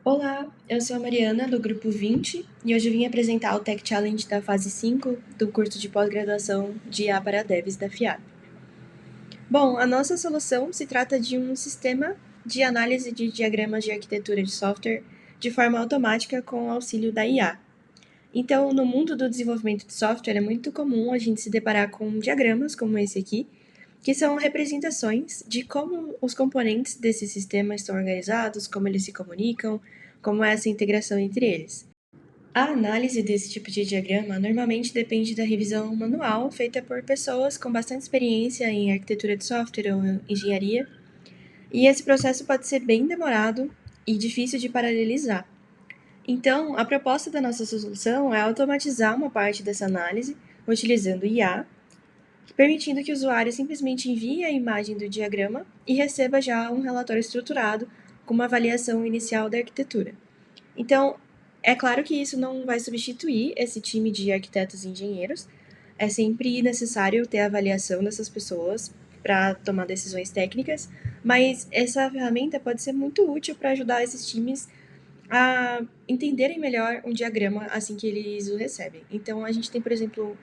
Olá, eu sou a Mariana, do Grupo 20, e hoje eu vim apresentar o Tech Challenge da fase 5 do curso de pós-graduação de IA para Devs da FIAP. Bom, a nossa solução se trata de um sistema de análise de diagramas de arquitetura de software de forma automática com o auxílio da IA. Então, no mundo do desenvolvimento de software, é muito comum a gente se deparar com diagramas como esse aqui, que são representações de como os componentes desse sistema estão organizados, como eles se comunicam, como é essa integração entre eles. A análise desse tipo de diagrama normalmente depende da revisão manual feita por pessoas com bastante experiência em arquitetura de software ou engenharia, e esse processo pode ser bem demorado e difícil de paralelizar. Então, a proposta da nossa solução é automatizar uma parte dessa análise utilizando IA, permitindo que o usuário simplesmente envie a imagem do diagrama e receba já um relatório estruturado com uma avaliação inicial da arquitetura. Então, é claro que isso não vai substituir esse time de arquitetos e engenheiros. É sempre necessário ter a avaliação dessas pessoas para tomar decisões técnicas, mas essa ferramenta pode ser muito útil para ajudar esses times a entenderem melhor um diagrama assim que eles o recebem. Então, a gente tem, por exemplo,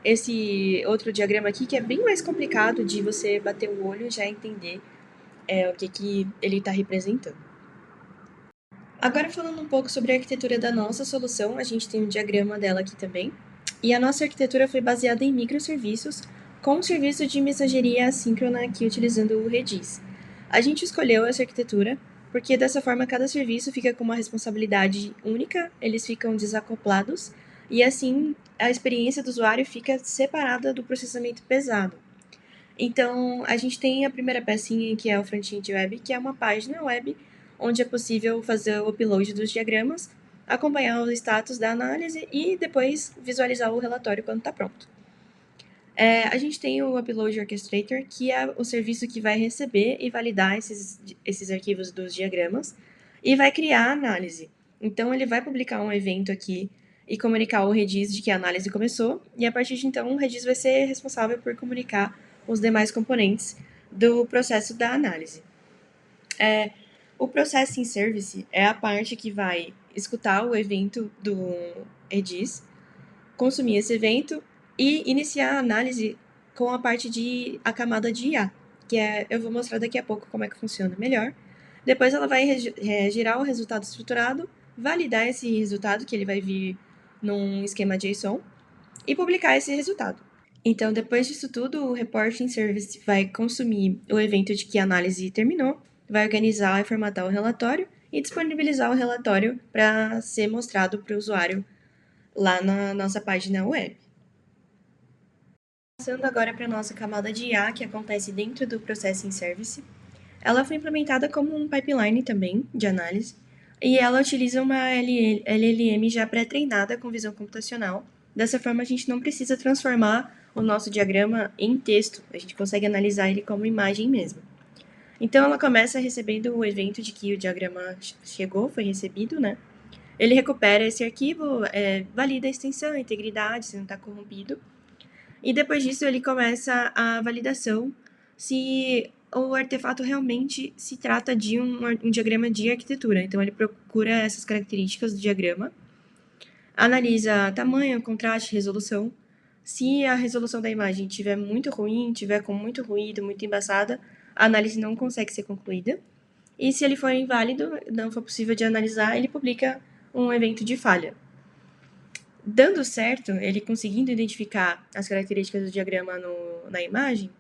esse outro diagrama aqui que é bem mais complicado de você bater o olho e já entender o que ele está representando. Agora, falando um pouco sobre a arquitetura da nossa solução, a gente tem um diagrama dela aqui também. E a nossa arquitetura foi baseada em microserviços com um serviço de mensageria assíncrona aqui utilizando o Redis. A gente escolheu essa arquitetura porque dessa forma cada serviço fica com uma responsabilidade única, eles ficam desacoplados e assim a experiência do usuário fica separada do processamento pesado. Então, a gente tem a primeira pecinha, que é o front-end web, que é uma página web onde é possível fazer o upload dos diagramas, acompanhar o status da análise e depois visualizar o relatório quando está pronto. A gente tem o Upload Orchestrator, que é o serviço que vai receber e validar esses arquivos dos diagramas e vai criar a análise. Então, ele vai publicar um evento aqui e comunicar ao Redis de que a análise começou, e a partir de então, o Redis vai ser responsável por comunicar os demais componentes do processo da análise. O Processing Service é a parte que vai escutar o evento do Redis, consumir esse evento e iniciar a análise com a parte de a camada de IA, que eu vou mostrar daqui a pouco como é que funciona melhor. Depois ela vai gerar o resultado estruturado, validar esse resultado, que ele vai vir num esquema JSON, e publicar esse resultado. Então, depois disso tudo, o Reporting Service vai consumir o evento de que a análise terminou, vai organizar e formatar o relatório e disponibilizar o relatório para ser mostrado para o usuário lá na nossa página web. Passando agora para a nossa camada de IA, que acontece dentro do Processing Service, ela foi implementada como um pipeline também de análise, e ela utiliza uma LLM já pré-treinada com visão computacional. Dessa forma, a gente não precisa transformar o nosso diagrama em texto, a gente consegue analisar ele como imagem mesmo. Então, ela começa recebendo o evento de que o diagrama chegou, foi recebido, né? Ele recupera esse arquivo, valida a extensão, a integridade, se não está corrompido, e depois disso ele começa a validação se o artefato realmente se trata de um diagrama de arquitetura. Então ele procura essas características do diagrama, analisa tamanho, contraste, resolução. Se a resolução da imagem estiver muito ruim, estiver com muito ruído, muito embaçada, a análise não consegue ser concluída. E se ele for inválido, não for possível de analisar, ele publica um evento de falha. Dando certo, ele conseguindo identificar as características do diagrama na imagem,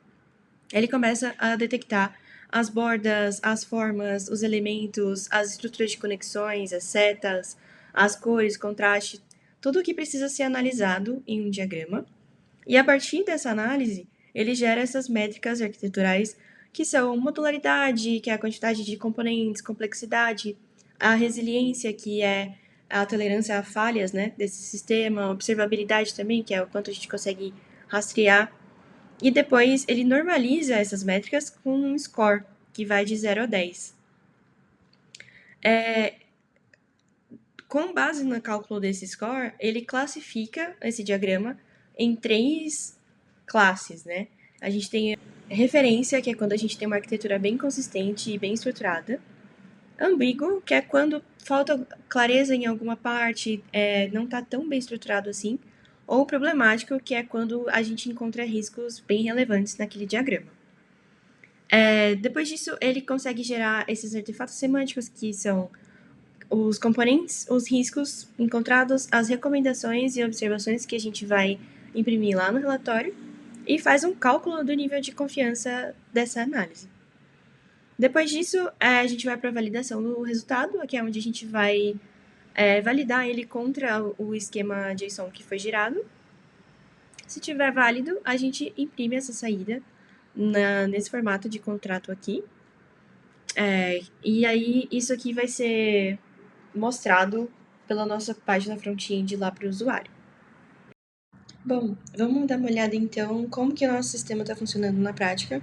ele começa a detectar as bordas, as formas, os elementos, as estruturas de conexões, as setas, as cores, contraste, tudo o que precisa ser analisado em um diagrama. E a partir dessa análise, ele gera essas métricas arquiteturais que são modularidade, que é a quantidade de componentes, complexidade, a resiliência, que é a tolerância a falhas, né, desse sistema, observabilidade também, que é o quanto a gente consegue rastrear. E depois ele normaliza essas métricas com um score, que vai de 0 a 10. Com base no cálculo desse score, ele classifica esse diagrama em 3 classes, né? A gente tem referência, que é quando a gente tem uma arquitetura bem consistente e bem estruturada. Ambíguo, que é quando falta clareza em alguma parte, não está tão bem estruturado assim. Ou problemático, que é quando a gente encontra riscos bem relevantes naquele diagrama. Depois disso, ele consegue gerar esses artefatos semânticos, que são os componentes, os riscos encontrados, as recomendações e observações que a gente vai imprimir lá no relatório, e faz um cálculo do nível de confiança dessa análise. Depois disso, a gente vai para a validação do resultado, que é onde a gente vai validar ele contra o esquema JSON que foi gerado. Se tiver válido, a gente imprime essa saída nesse formato de contrato aqui. E aí, isso aqui vai ser mostrado pela nossa página front-end lá para o usuário. Bom, vamos dar uma olhada então como que o nosso sistema está funcionando na prática.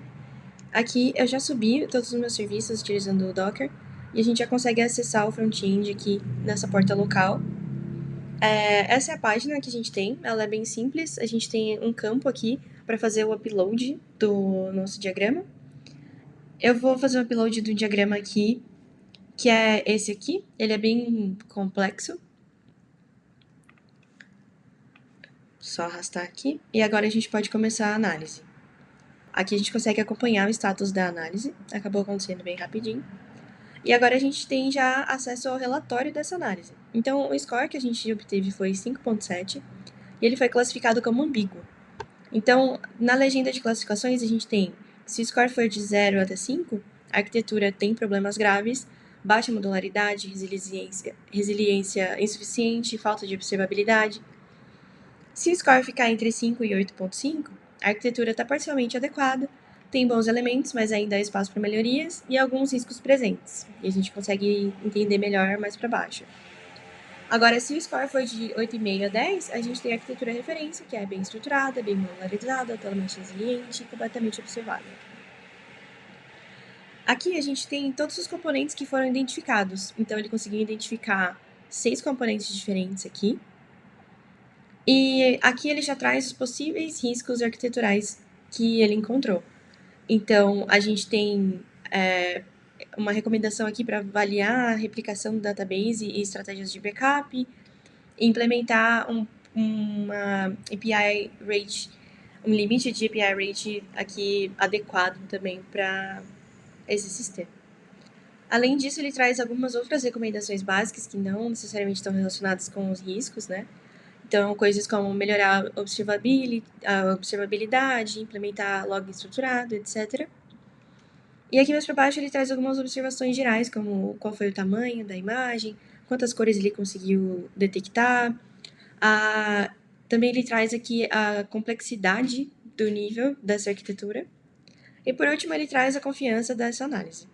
Aqui eu já subi todos os meus serviços utilizando o Docker e a gente já consegue acessar o front-end aqui nessa porta local. Essa é a página que a gente tem, ela é bem simples, a gente tem um campo aqui para fazer o upload do nosso diagrama. Eu vou fazer o upload do diagrama aqui, que é esse aqui, ele é bem complexo. Só arrastar aqui. E agora a gente pode começar a análise. Aqui a gente consegue acompanhar o status da análise, acabou acontecendo bem rapidinho. E agora a gente tem já acesso ao relatório dessa análise. Então, o score que a gente obteve foi 5.7 e ele foi classificado como ambíguo. Então, na legenda de classificações, a gente tem, se o score for de 0 até 5, a arquitetura tem problemas graves, baixa modularidade, resiliência insuficiente, falta de observabilidade. Se o score ficar entre 5 e 8.5, a arquitetura está parcialmente adequada, tem bons elementos, mas ainda há espaço para melhorias e alguns riscos presentes. E a gente consegue entender melhor mais para baixo. Agora, se o score for de 8,5 a 10, a gente tem a arquitetura referência, que é bem estruturada, bem modularizada, totalmente resiliente e completamente observável. Aqui a gente tem todos os componentes que foram identificados. Então, ele conseguiu identificar 6 componentes diferentes aqui. E aqui ele já traz os possíveis riscos arquiteturais que ele encontrou. Então, a gente tem uma recomendação aqui para avaliar a replicação do database e estratégias de backup, implementar uma API rate, um limite de API rate aqui adequado também para esse sistema. Além disso, ele traz algumas outras recomendações básicas que não necessariamente estão relacionadas com os riscos, né? Então, coisas como melhorar a observabilidade, implementar log estruturado, etc. E aqui mais para baixo ele traz algumas observações gerais, como qual foi o tamanho da imagem, quantas cores ele conseguiu detectar. Também ele traz aqui a complexidade do nível dessa arquitetura. E por último, ele traz a confiança dessa análise.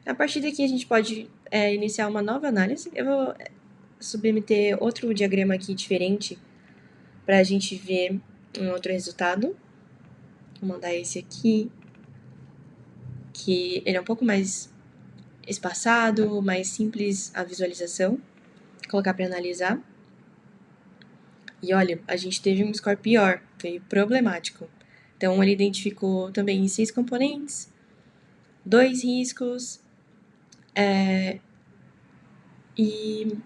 A partir daqui, a gente pode iniciar uma nova análise. Eu vou submeter outro diagrama aqui diferente para a gente ver um outro resultado. Vou mandar esse aqui, que ele é um pouco mais espaçado, mais simples a visualização. Vou colocar para analisar. E olha, a gente teve um score pior, foi problemático. Então, ele identificou também 6 componentes, 2 riscos, e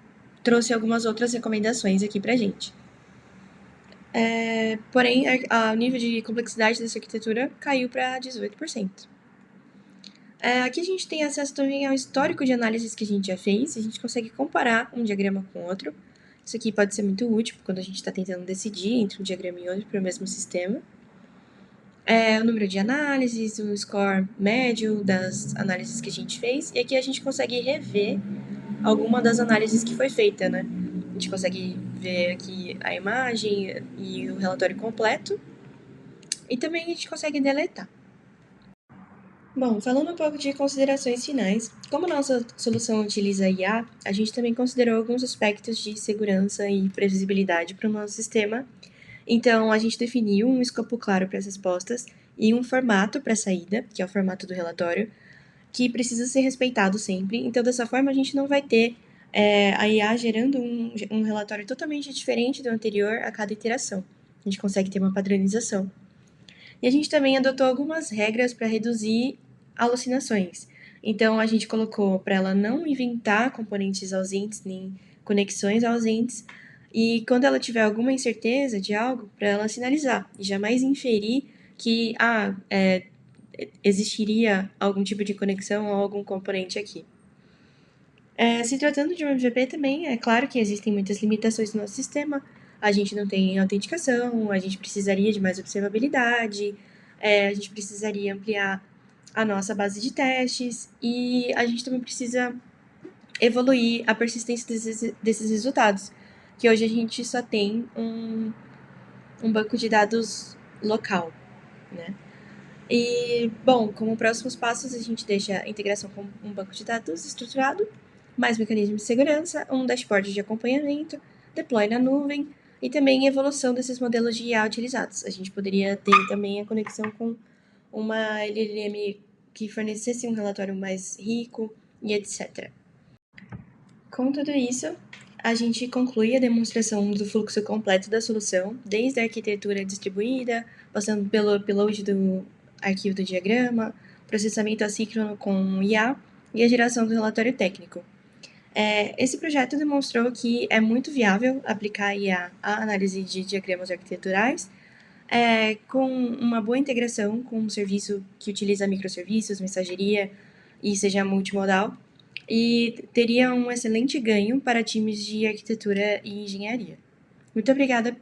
trouxe algumas outras recomendações aqui pra gente. Porém, o nível de complexidade dessa arquitetura caiu para 18%. Aqui a gente tem acesso também ao histórico de análises que a gente já fez, a gente consegue comparar um diagrama com outro. Isso aqui pode ser muito útil quando a gente está tentando decidir entre um diagrama e outro para o mesmo sistema. O número de análises, o score médio das análises que a gente fez, e aqui a gente consegue rever alguma das análises que foi feita, né? A gente consegue ver aqui a imagem e o relatório completo, e também a gente consegue deletar. Bom, falando um pouco de considerações finais, como nossa solução utiliza IA, a gente também considerou alguns aspectos de segurança e previsibilidade para o nosso sistema. Então, a gente definiu um escopo claro para as respostas e um formato para a saída, que é o formato do relatório, que precisa ser respeitado sempre. Então, dessa forma, a gente não vai ter a IA gerando um relatório totalmente diferente do anterior a cada iteração. A gente consegue ter uma padronização. E a gente também adotou algumas regras para reduzir alucinações. Então, a gente colocou para ela não inventar componentes ausentes nem conexões ausentes, e quando ela tiver alguma incerteza de algo, para ela sinalizar e jamais inferir que existiria algum tipo de conexão ou algum componente aqui. Se tratando de um MVP também, é claro que existem muitas limitações no nosso sistema. A gente não tem autenticação, a gente precisaria de mais observabilidade, a gente precisaria ampliar a nossa base de testes e a gente também precisa evoluir a persistência desses resultados, que hoje a gente só tem um banco de dados local, né? E, bom, como próximos passos, a gente deixa a integração com um banco de dados estruturado, mais mecanismos de segurança, um dashboard de acompanhamento, deploy na nuvem e também evolução desses modelos de IA utilizados. A gente poderia ter também a conexão com uma LLM que fornecesse um relatório mais rico e etc. Com tudo isso, a gente conclui a demonstração do fluxo completo da solução, desde a arquitetura distribuída, passando pelo upload do arquivo do diagrama, processamento assíncrono com IA e a geração do relatório técnico. Esse projeto demonstrou que é muito viável aplicar IA à análise de diagramas arquiteturais, com uma boa integração com um serviço que utiliza microserviços, mensageria e seja multimodal, e teria um excelente ganho para times de arquitetura e engenharia. Muito obrigada